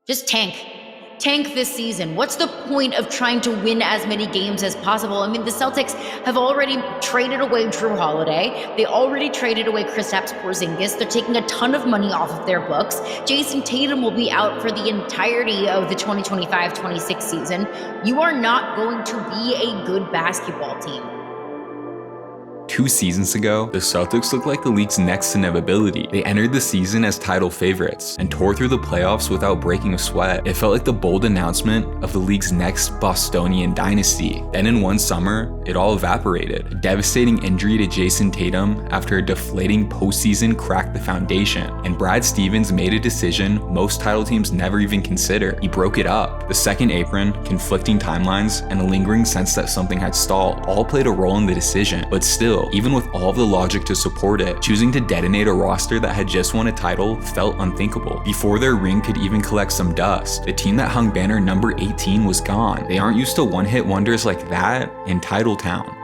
Just tank. Tank this season. What's the point of trying to win as many games as possible? I mean, the Celtics have already traded away Drew Holiday. They already traded away Kristaps Porzingis. They're taking a ton of money off of their books. Jason Tatum will be out for the entirety of the 2025-26 season. You are not going to be a good basketball team. 2 seasons ago, the Celtics looked like the league's next inevitability. They entered the season as title favorites and tore through the playoffs without breaking a sweat. It felt like the bold announcement of the league's next Bostonian dynasty. Then in one summer, it all evaporated. A devastating injury to Jason Tatum after a deflating postseason cracked the foundation, and Brad Stevens made a decision most title teams never even consider. He broke it up. The second apron, conflicting timelines, and a lingering sense that something had stalled all played a role in the decision, but still, even with all of the logic to support it, choosing to detonate a roster that had just won a title felt unthinkable. Before their ring could even collect some dust, the team that hung banner number 18 was gone. They aren't used to one-hit wonders like that in Titletown.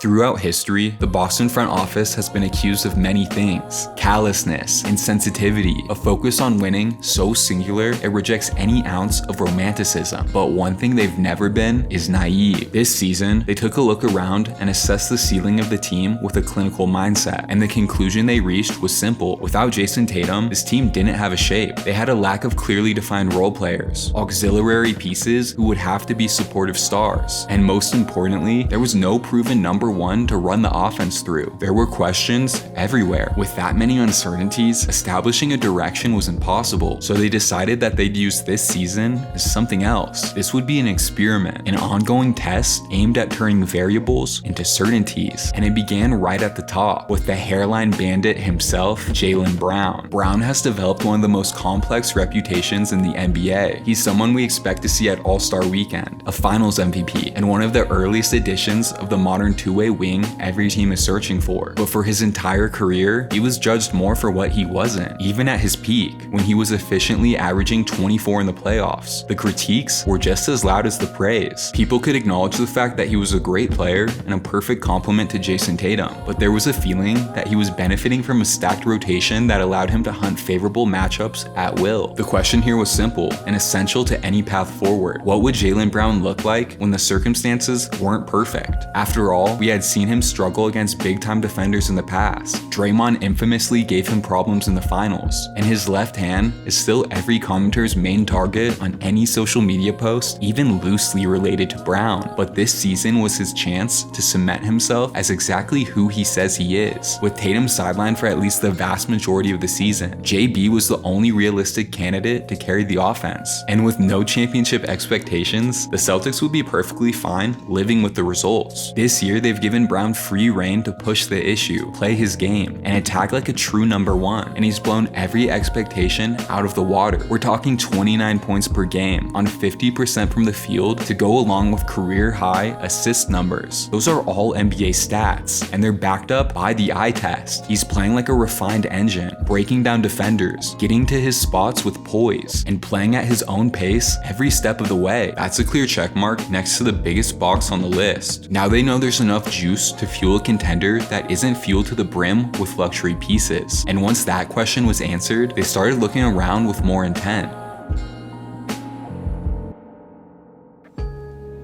Throughout history, the Boston front office has been accused of many things: callousness, insensitivity, a focus on winning so singular it rejects any ounce of romanticism. But one thing they've never been is naive. This season, they took a look around and assessed the ceiling of the team with a clinical mindset, and the conclusion they reached was simple. Without Jason Tatum, this team didn't have a shape. They had a lack of clearly defined role players, auxiliary pieces who would have to be supportive stars, and most importantly, there was no proven number one to run the offense through. There were questions everywhere. With that many uncertainties, establishing a direction was impossible, so they decided that they'd use this season as something else. This would be an experiment, an ongoing test aimed at turning variables into certainties, and it began right at the top with the hairline bandit himself, Jaylen Brown. Brown has developed one of the most complex reputations in the NBA. He's someone we expect to see at All-Star Weekend, a Finals MVP, and one of the earliest additions of the modern two-way wing every team is searching for. But for his entire career, he was judged more for what he wasn't. Even at his peak, when he was efficiently averaging 24 in the playoffs, the critiques were just as loud as the praise. People could acknowledge the fact that he was a great player and a perfect complement to Jason Tatum, but there was a feeling that he was benefiting from a stacked rotation that allowed him to hunt favorable matchups at will. The question here was simple and essential to any path forward. What would Jaylen Brown look like when the circumstances weren't perfect? After all, we had seen him struggle against big-time defenders in the past. Draymond infamously gave him problems in the finals, and his left hand is still every commenter's main target on any social media post, even loosely related to Brown. But this season was his chance to cement himself as exactly who he says he is. With Tatum sidelined for at least the vast majority of the season, JB was the only realistic candidate to carry the offense. And with no championship expectations, the Celtics would be perfectly fine living with the results. This year, they've given Brown free reign to push the issue, play his game, and attack like a true number one, and he's blown every expectation out of the water. We're talking 29 points per game on 50% from the field to go along with career-high assist numbers. Those are all NBA stats, and they're backed up by the eye test. He's playing like a refined engine, breaking down defenders, getting to his spots with poise, and playing at his own pace every step of the way. That's a clear checkmark next to the biggest box on the list. Now they know there's enough juice to fuel a contender that isn't fueled to the brim with luxury pieces. And once that question was answered, they started looking around with more intent.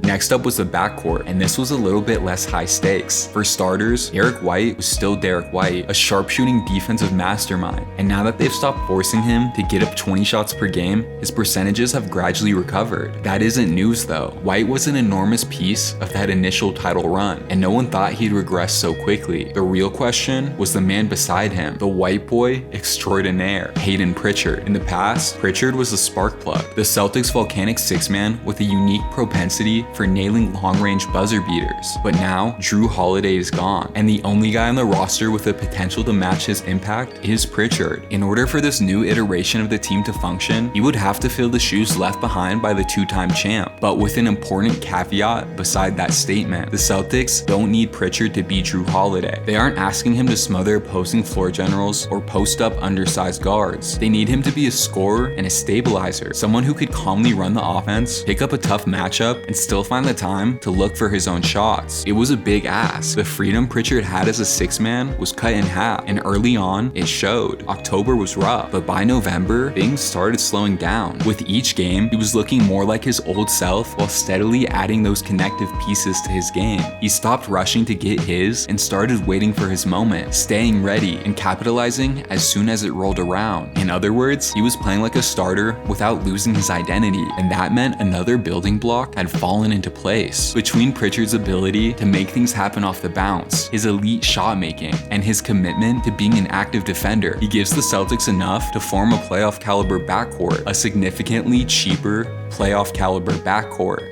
Next up was the backcourt, and this was a little bit less high stakes. For starters, Derek White was still Derek White, a sharpshooting defensive mastermind, and now that they've stopped forcing him to get up 20 shots per game, his percentages have gradually recovered. That isn't news though. White was an enormous piece of that initial title run, and no one thought he'd regress so quickly. The real question was the man beside him, the white boy extraordinaire, Peyton Pritchard. In the past, Pritchard was the spark plug, the Celtics' volcanic six-man with a unique propensity for for nailing long-range buzzer beaters. But now, Jrue Holiday is gone, and the only guy on the roster with the potential to match his impact is Pritchard. In order for this new iteration of the team to function, he would have to fill the shoes left behind by the two-time champ. But with an important caveat beside that statement, the Celtics don't need Pritchard to be Jrue Holiday. They aren't asking him to smother opposing floor generals or post up undersized guards. They need him to be a scorer and a stabilizer, someone who could calmly run the offense, pick up a tough matchup, and still find the time to look for his own shots. It was a big ask. The freedom Pritchard had as a six-man was cut in half, and early on, it showed. October was rough, but by November, things started slowing down. With each game, he was looking more like his old self while steadily adding those connective pieces to his game. He stopped rushing to get his and started waiting for his moment, staying ready and capitalizing as soon as it rolled around. In other words, he was playing like a starter without losing his identity, and that meant another building block had fallen into place. Between Pritchard's ability to make things happen off the bounce, his elite shot making, and his commitment to being an active defender, he gives the Celtics enough to form a playoff caliber backcourt, a significantly cheaper playoff caliber backcourt.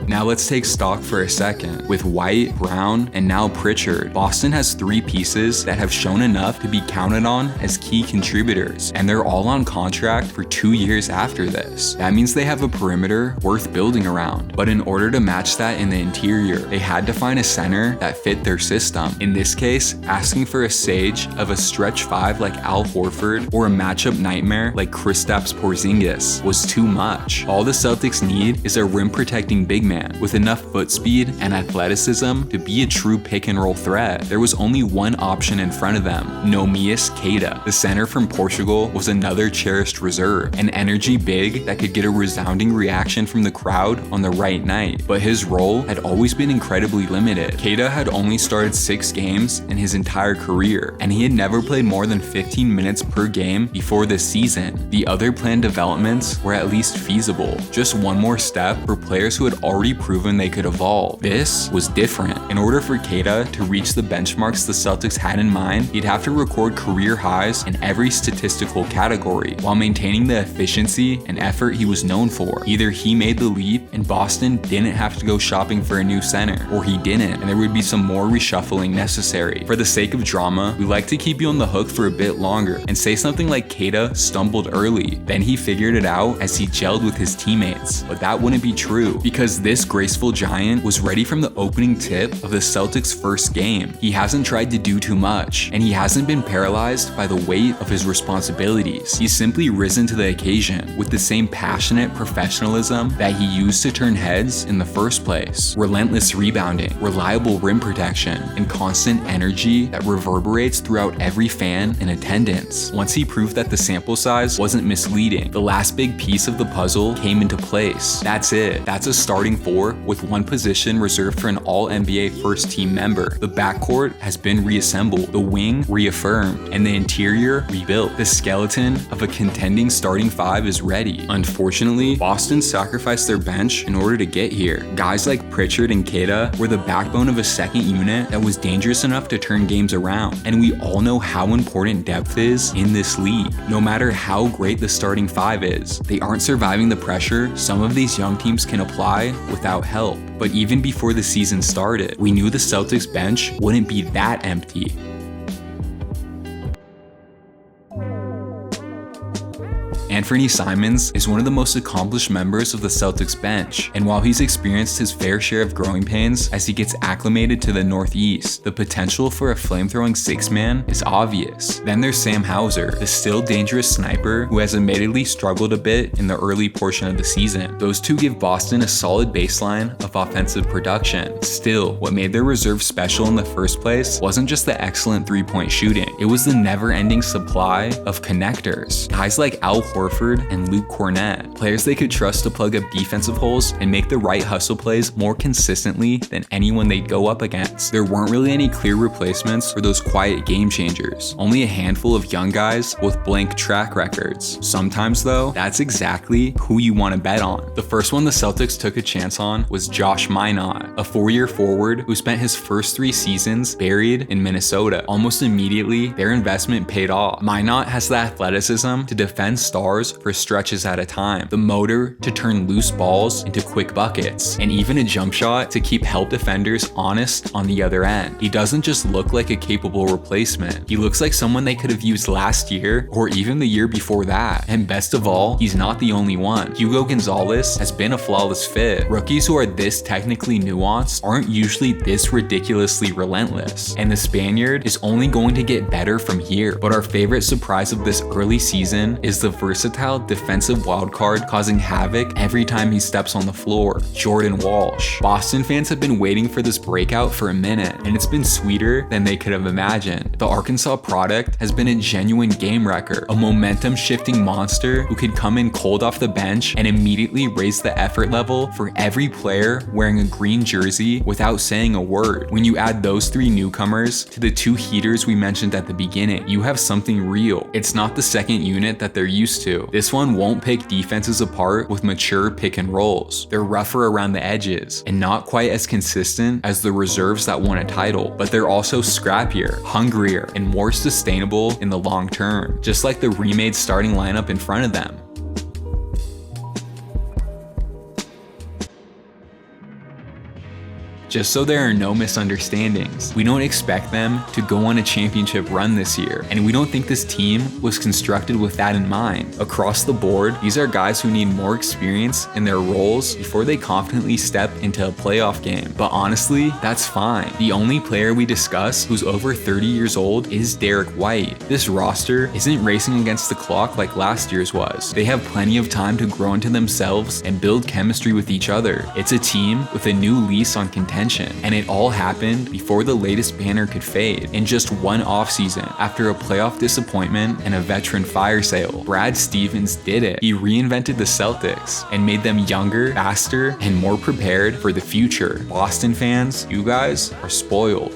Now let's take stock for a second. With White, Brown, and now Pritchard, Boston has three pieces that have shown enough to be counted on as key contributors, and they're all on contract for 2 years after this. That means they have a perimeter worth building around. But in order to match that in the interior, they had to find a center that fit their system. In this case, asking for a sage of a stretch 5 like Al Horford or a matchup nightmare like Kristaps Porzingis was too much. All the Celtics need is a rim-protecting big man with enough foot speed and athleticism to be a true pick-and-roll threat. There was only one option in front of them, Nomias Queta. The center from Portugal was another cherished reserve, an energy big that could get a resounding reaction from the crowd on the right night. But his role had always been incredibly limited. Queta had only started 6 games in his entire career, and he had never played more than 15 minutes per game before this season. The other planned developments were at least feasible, just one more step for players who had already proven they could evolve. This was different. In order for Queta to reach the benchmarks the Celtics had in mind, he'd have to record career highs in every statistical category while maintaining the efficiency and effort he was known for. Either he made the leap and Boston didn't have to go shopping for a new center, or he didn't and there would be some more reshuffling necessary. For the sake of drama, we like to keep you on the hook for a bit longer and say something like Queta stumbled early, then he figured it out as he gelled with his teammates. But that wouldn't be true, because this graceful giant was ready from the opening tip of the Celtics' first game. He hasn't tried to do too much, and he hasn't been paralyzed by the weight of his responsibilities. He's simply risen to the occasion with the same passionate professionalism that he used to turn heads in the first place. Relentless rebounding, reliable rim protection, and constant energy that reverberates throughout every fan in attendance. Once he proved that the sample size wasn't misleading, the last big piece of the puzzle came into place. That's it. That's a starting 4 with one position reserved for an all-NBA first-team member. The backcourt has been reassembled, the wing reaffirmed, and the interior rebuilt. The skeleton of a contending starting 5 is ready. Unfortunately, Boston sacrificed their bench in order to get here. Guys like Pritchard and Queta were the backbone of a second unit that was dangerous enough to turn games around, and we all know how important depth is in this league. No matter how great the starting 5 is, they aren't surviving the pressure some of these young teams can apply without help. But even before the season started, we knew the Celtics bench wouldn't be that empty. Anthony Simons is one of the most accomplished members of the Celtics bench, and while he's experienced his fair share of growing pains as he gets acclimated to the Northeast, the potential for a flame-throwing six-man is obvious. Then there's Sam Hauser, the still dangerous sniper who has admittedly struggled a bit in the early portion of the season. Those two give Boston a solid baseline of offensive production. Still, what made their reserve special in the first place wasn't just the excellent three-point shooting, it was the never-ending supply of connectors. Guys like Al Horford and Luke Cornett, players they could trust to plug up defensive holes and make the right hustle plays more consistently than anyone they'd go up against. There weren't really any clear replacements for those quiet game changers, only a handful of young guys with blank track records. Sometimes though, that's exactly who you want to bet on. The first one the Celtics took a chance on was Josh Minott, a 4-year forward who spent his first 3 seasons buried in Minnesota. Almost immediately, their investment paid off. Minott has the athleticism to defend stars stars for stretches at a time, the motor to turn loose balls into quick buckets, and even a jump shot to keep help defenders honest on the other end. He doesn't just look like a capable replacement. He looks like someone they could have used last year or even the year before that. And best of all, he's not the only one. Hugo Gonzalez has been a flawless fit. Rookies who are this technically nuanced aren't usually this ridiculously relentless, and the Spaniard is only going to get better from here. But our favorite surprise of this early season is the versatile defensive wildcard causing havoc every time he steps on the floor, Jordan Walsh. Boston fans have been waiting for this breakout for a minute, and it's been sweeter than they could have imagined. The Arkansas product has been a genuine game wrecker, a momentum shifting monster who could come in cold off the bench and immediately raise the effort level for every player wearing a green jersey without saying a word. When you add those three newcomers to the two heaters we mentioned at the beginning, you have something real. It's not the second unit that they're used to. This one won't pick defenses apart with mature pick and rolls. They're rougher around the edges and not quite as consistent as the reserves that won a title, but they're also scrappier, hungrier, and more sustainable in the long term, just like the remade starting lineup in front of them. Just so there are no misunderstandings, we don't expect them to go on a championship run this year, and we don't think this team was constructed with that in mind. Across the board, these are guys who need more experience in their roles before they confidently step into a playoff game. But honestly, that's fine. The only player we discuss who's over 30 years old is Derek White. This roster isn't racing against the clock like last year's was. They have plenty of time to grow into themselves and build chemistry with each other. It's a team with a new lease on contention. And it all happened before the latest banner could fade. In just one offseason, after a playoff disappointment and a veteran fire sale, Brad Stevens did it. He reinvented the Celtics and made them younger, faster, and more prepared for the future. Boston fans, you guys are spoiled.